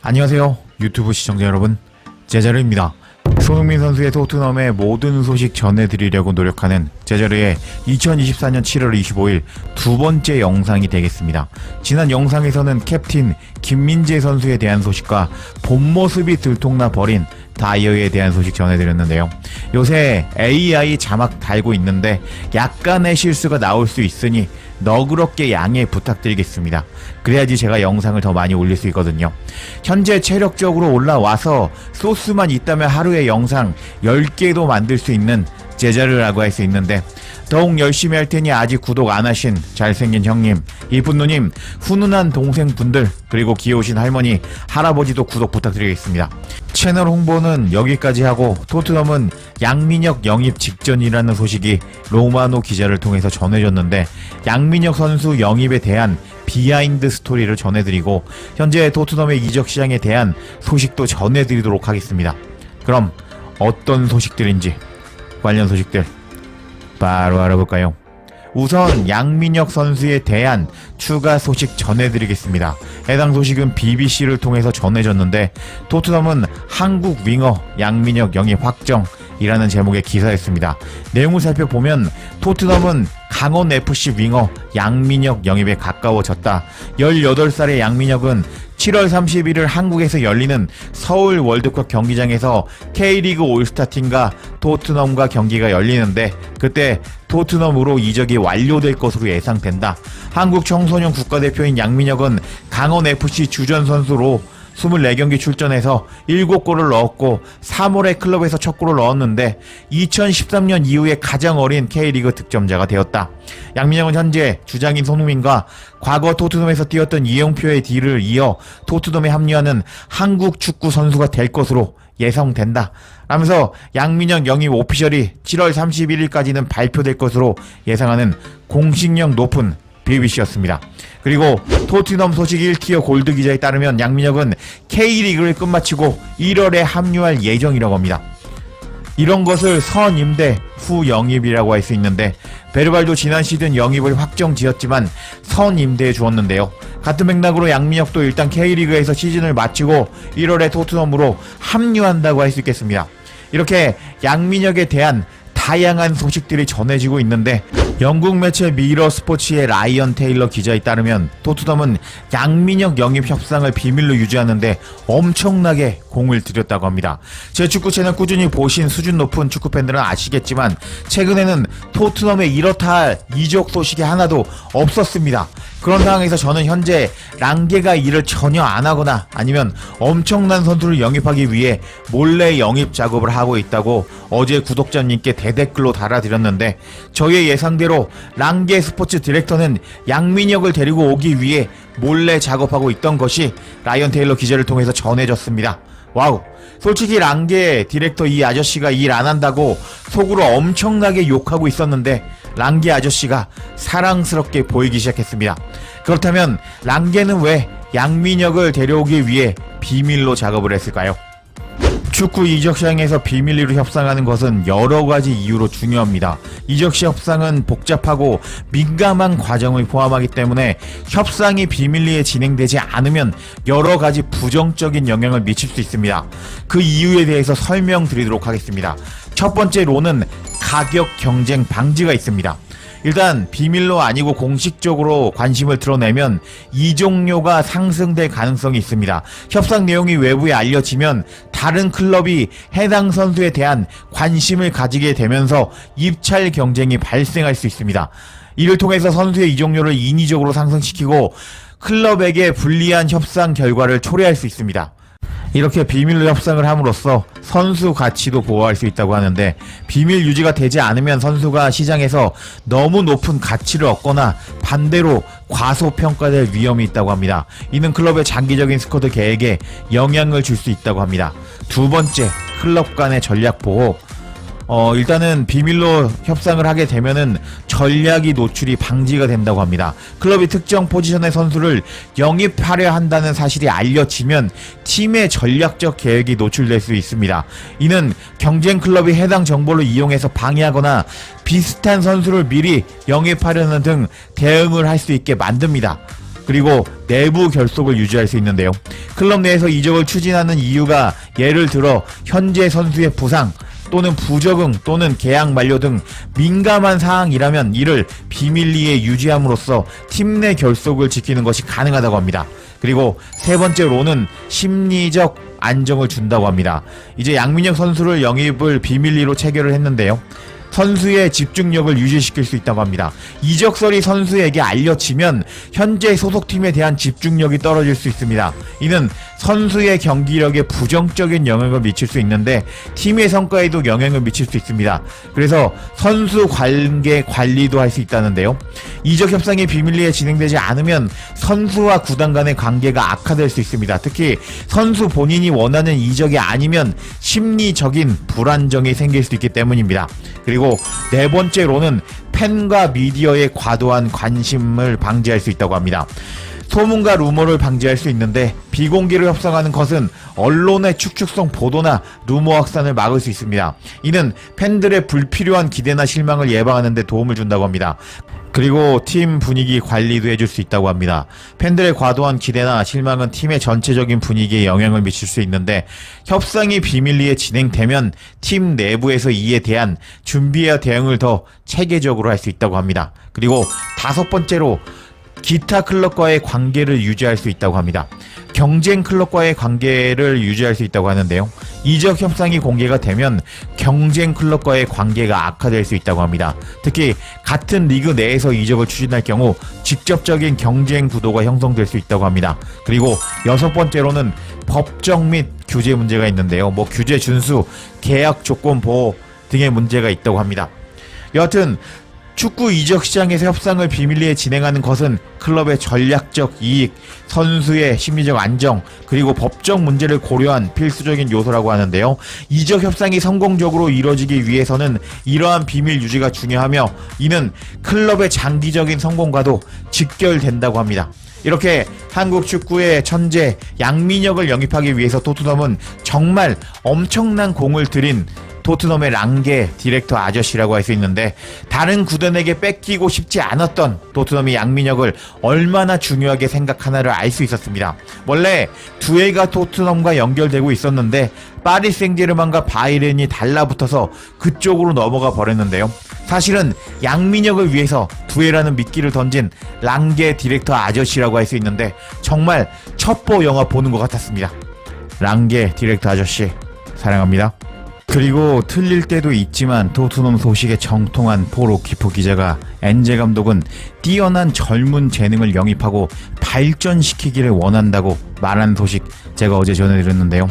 안녕하세요 유튜브 시청자 여러분, 제자르입니다. 손흥민 선수의 토트넘의 모든 소식 전해드리려고 노력하는 제자르의 2024년 7월 25일 두 번째 영상이 되겠습니다. 지난 영상에서는 캡틴 김민재 선수에 대한 소식과 본 모습이 들통나 버린 다이어에 대한 소식 전해드렸는데요. 요새 AI 자막 달고 있는데 약간의 실수가 나올 수 있으니 너그럽게 양해 부탁드리겠습니다. 그래야지 제가 영상을 더 많이 올릴 수 있거든요. 현재 체력적으로 올라와서 소스만 있다면 하루에 영상 10개도 만들 수 있는 제자르라고 할 수 있는데, 더욱 열심히 할 테니 아직 구독 안 하신 잘생긴 형님, 이쁜 누님, 훈훈한 동생분들, 그리고 귀여우신 할머니, 할아버지도 구독 부탁드리겠습니다. 채널 홍보는 여기까지 하고, 토트넘은 양민혁 영입 직전이라는 소식이 로마노 기자를 통해서 전해졌는데, 양민혁 선수 영입에 대한 비하인드 스토리를 전해드리고 현재 토트넘의 이적 시장에 대한 소식도 전해드리도록 하겠습니다. 그럼 어떤 소식들인지 관련 소식들 바로 알아볼까요? 우선 양민혁 선수에 대한 추가 소식 전해드리겠습니다. 해당 소식은 BBC를 통해서 전해졌는데, 토트넘은 한국 윙어 양민혁 영입 확정이라는 제목의 기사였습니다. 내용을 살펴보면 토트넘은 강원FC 윙어 양민혁 영입에 가까워졌다. 18살의 양민혁은 7월 31일 한국에서 열리는 서울 월드컵 경기장에서 K리그 올스타팀과 토트넘과 경기가 열리는데, 그때 토트넘으로 이적이 완료될 것으로 예상된다. 한국 청소년 국가대표인 양민혁은 강원FC 주전 선수로 24경기 출전해서 7골을 넣었고 3월에 클럽에서 첫 골을 넣었는데 2013년 이후에 가장 어린 K리그 득점자가 되었다. 양민혁은 현재 주장인 손흥민과 과거 토트넘에서 뛰었던 이영표의 뒤를 이어 토트넘에 합류하는 한국 축구 선수가 될 것으로 예상된다 라면서 양민혁 영입 오피셜이 7월 31일까지는 발표될 것으로 예상하는 공식력 높은 BBC였습니다. 그리고 토트넘 소식 1티어 골드 기자에 따르면 양민혁은 K리그를 끝마치고 1월에 합류할 예정이라고 합니다. 이런 것을 선임대 후 영입이라고 할 수 있는데, 베르발도 지난 시즌 영입을 확정지었지만 선임대에 주었는데요. 같은 맥락으로 양민혁도 일단 K리그에서 시즌을 마치고 1월에 토트넘으로 합류한다고 할 수 있겠습니다. 이렇게 양민혁에 대한 다양한 소식들이 전해지고 있는데, 영국 매체 미러 스포츠의 라이언 테일러 기자에 따르면 토트넘은 양민혁 영입 협상을 비밀로 유지하는데 엄청나게 공을 들였다고 합니다. 제 축구 채널 꾸준히 보신 수준 높은 축구 팬들은 아시겠지만 최근에는 토트넘에 이렇다 할 이적 소식이 하나도 없었습니다. 그런 상황에서 저는 현재 랑게가 일을 전혀 안 하거나 아니면 엄청난 선수를 영입하기 위해 몰래 영입 작업을 하고 있다고 어제 구독자님께 대댓글로 달아드렸는데, 저희의 예상대로 랑게 스포츠 디렉터는 양민혁을 데리고 오기 위해 몰래 작업하고 있던 것이 라이언 테일러 기자를 통해서 전해졌습니다. 와우, 솔직히 랑게 디렉터 이 아저씨가 일 안 한다고 속으로 엄청나게 욕하고 있었는데 랑게 아저씨가 사랑스럽게 보이기 시작했습니다. 그렇다면 랑게는 왜 양민혁을 데려오기 위해 비밀로 작업을 했을까요? 축구 이적 시장에서 비밀리로 협상하는 것은 여러 가지 이유로 중요합니다. 이적 시 협상은 복잡하고 민감한 과정을 포함하기 때문에 협상이 비밀리에 진행되지 않으면 여러 가지 부정적인 영향을 미칠 수 있습니다. 그 이유에 대해서 설명드리도록 하겠습니다. 첫 번째로는 가격 경쟁 방지가 있습니다. 일단 비밀로 아니고 공식적으로 관심을 드러내면 이적료가 상승될 가능성이 있습니다. 협상 내용이 외부에 알려지면 다른 클럽이 해당 선수에 대한 관심을 가지게 되면서 입찰 경쟁이 발생할 수 있습니다. 이를 통해서 선수의 이적료를 인위적으로 상승시키고 클럽에게 불리한 협상 결과를 초래할 수 있습니다. 이렇게 비밀로 협상을 함으로써 선수 가치도 보호할 수 있다고 하는데, 비밀 유지가 되지 않으면 선수가 시장에서 너무 높은 가치를 얻거나 반대로 과소평가될 위험이 있다고 합니다. 이는 클럽의 장기적인 스쿼드 계획에 영향을 줄 수 있다고 합니다. 두 번째, 클럽 간의 전략 보호. 일단은 비밀로 협상을 하게 되면은 전략이 노출이 방지가 된다고 합니다. 클럽이 특정 포지션의 선수를 영입하려 한다는 사실이 알려지면 팀의 전략적 계획이 노출될 수 있습니다. 이는 경쟁 클럽이 해당 정보를 이용해서 방해하거나 비슷한 선수를 미리 영입하려는 등 대응을 할 수 있게 만듭니다. 그리고 내부 결속을 유지할 수 있는데요. 클럽 내에서 이적을 추진하는 이유가 예를 들어 현재 선수의 부상 또는 부적응 또는 계약 만료 등 민감한 사항이라면 이를 비밀리에 유지함으로써 팀 내 결속을 지키는 것이 가능하다고 합니다. 그리고 세 번째로는 심리적 안정을 준다고 합니다. 이제 양민혁 선수를 영입을 비밀리로 체결을 했는데요. 선수의 집중력을 유지시킬 수 있다고 합니다. 이적설이 선수에게 알려지면 현재 소속팀에 대한 집중력이 떨어질 수 있습니다. 이는 선수의 경기력에 부정적인 영향을 미칠 수 있는데 팀의 성과에도 영향을 미칠 수 있습니다. 그래서 선수 관계 관리도 할 수 있다는데요. 이적 협상이 비밀리에 진행되지 않으면 선수와 구단 간의 관계가 악화될 수 있습니다. 특히 선수 본인이 원하는 이적이 아니면 심리적인 불안정이 생길 수 있기 때문입니다. 그리고 네 번째로는 팬과 미디어의 과도한 관심을 방지할 수 있다고 합니다. 소문과 루머를 방지할 수 있는데 비공개로 협상하는 것은 언론의 축축성 보도나 루머 확산을 막을 수 있습니다. 이는 팬들의 불필요한 기대나 실망을 예방하는 데 도움을 준다고 합니다. 그리고 팀 분위기 관리도 해줄 수 있다고 합니다. 팬들의 과도한 기대나 실망은 팀의 전체적인 분위기에 영향을 미칠 수 있는데 협상이 비밀리에 진행되면 팀 내부에서 이에 대한 준비와 대응을 더 체계적으로 할 수 있다고 합니다. 그리고 다섯 번째로 기타 클럽과의 관계를 유지할 수 있다고 합니다. 경쟁 클럽과의 관계를 유지할 수 있다고 하는데요. 이적 협상이 공개가 되면 경쟁 클럽과의 관계가 악화될 수 있다고 합니다. 특히 같은 리그 내에서 이적을 추진할 경우 직접적인 경쟁 구도가 형성될 수 있다고 합니다. 그리고 여섯 번째로는 법적 및 규제 문제가 있는데요. 규제 준수, 계약 조건 보호 등의 문제가 있다고 합니다. 여하튼 축구 이적 시장에서 협상을 비밀리에 진행하는 것은 클럽의 전략적 이익, 선수의 심리적 안정, 그리고 법적 문제를 고려한 필수적인 요소라고 하는데요. 이적 협상이 성공적으로 이뤄지기 위해서는 이러한 비밀 유지가 중요하며 이는 클럽의 장기적인 성공과도 직결된다고 합니다. 이렇게 한국 축구의 천재 양민혁을 영입하기 위해서 토트넘은 정말 엄청난 공을 들인 토트넘의 랑게 디렉터 아저씨라고 할 수 있는데 다른 구단에게 뺏기고 싶지 않았던 토트넘이 양민혁을 얼마나 중요하게 생각하나를 알 수 있었습니다. 원래 두 애가 토트넘과 연결되고 있었는데 파리 생제르맹과 바이에른이 달라붙어서 그쪽으로 넘어가 버렸는데요. 사실은 양민혁을 위해서 두 애라는 미끼를 던진 랑게 디렉터 아저씨라고 할 수 있는데 정말 첩보 영화 보는 것 같았습니다. 랑게 디렉터 아저씨 사랑합니다. 그리고 틀릴 때도 있지만 토트넘 소식에 정통한 폴 오키프 기자가 엔제 감독은 뛰어난 젊은 재능을 영입하고 발전시키기를 원한다고 말한 소식 제가 어제 전해드렸는데요.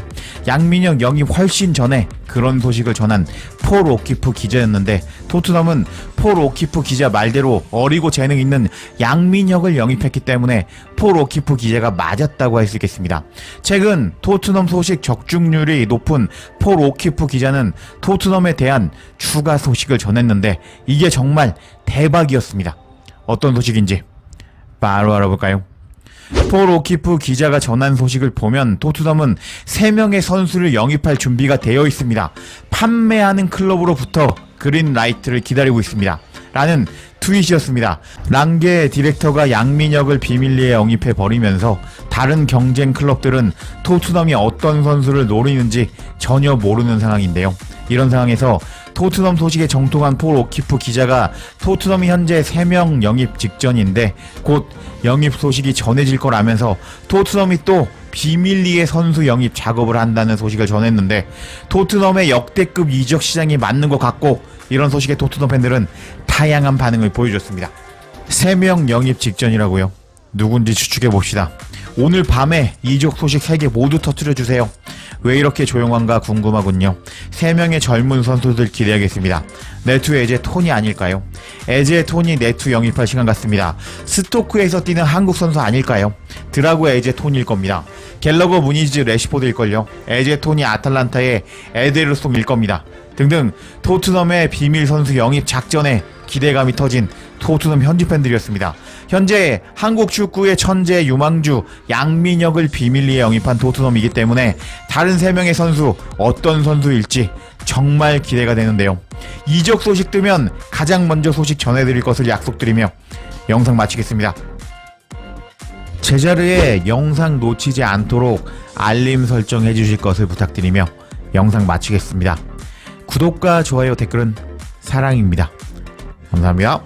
양민혁 영입 훨씬 전에 그런 소식을 전한 폴 오키프 기자였는데 토트넘은 폴 오키프 기자 말대로 어리고 재능 있는 양민혁을 영입했기 때문에 폴 오키프 기자가 맞았다고 할 수 있겠습니다. 최근 토트넘 소식 적중률이 높은 폴 오키프 기자는 토트넘에 대한 추가 소식을 전했는데 이게 정말 대박이었습니다. 어떤 소식인지 바로 알아볼까요? 폴 오키프 기자가 전한 소식을 보면 토트넘은 3명의 선수를 영입할 준비가 되어 있습니다. 판매하는 클럽으로부터 그린라이트를 기다리고 있습니다. 라는 트윗이었습니다. 랑게 디렉터가 양민혁을 비밀리에 영입해버리면서 다른 경쟁 클럽들은 토트넘이 어떤 선수를 노리는지 전혀 모르는 상황인데요. 이런 상황에서 토트넘 소식에 정통한 폴 오키프 기자가 토트넘이 현재 3명 영입 직전인데 곧 영입 소식이 전해질 거라면서 토트넘이 또 비밀리에 선수 영입 작업을 한다는 소식을 전했는데 토트넘의 역대급 이적 시장이 맞는 것 같고 이런 소식에 토트넘 팬들은 다양한 반응을 보여줬습니다. 3명 영입 직전이라고요? 누군지 추측해봅시다. 오늘 밤에 이적 소식 3개 모두 터뜨려주세요. 왜 이렇게 조용한가 궁금하군요. 3명의 젊은 선수들 기대하겠습니다. 네투 에제 톤이 아닐까요? 에제 톤이 네투 영입할 시간 같습니다. 스토크에서 뛰는 한국 선수 아닐까요? 드라구 에제 톤일 겁니다. 갤러거 무니즈 레시포드일걸요. 에제 톤이 아탈란타의 에데르송일 겁니다. 등등 토트넘의 비밀 선수 영입 작전에 기대감이 터진 토트넘 현지 팬들이었습니다. 현재 한국 축구의 천재 유망주 양민혁을 비밀리에 영입한 토트넘이기 때문에 다른 3명의 선수 어떤 선수일지 정말 기대가 되는데요. 이적 소식 뜨면 가장 먼저 소식 전해드릴 것을 약속드리며 영상 마치겠습니다. 제자르의 영상 놓치지 않도록 알림 설정해 주실 것을 부탁드리며 영상 마치겠습니다. 구독과 좋아요, 댓글은 사랑입니다. 감사합니다.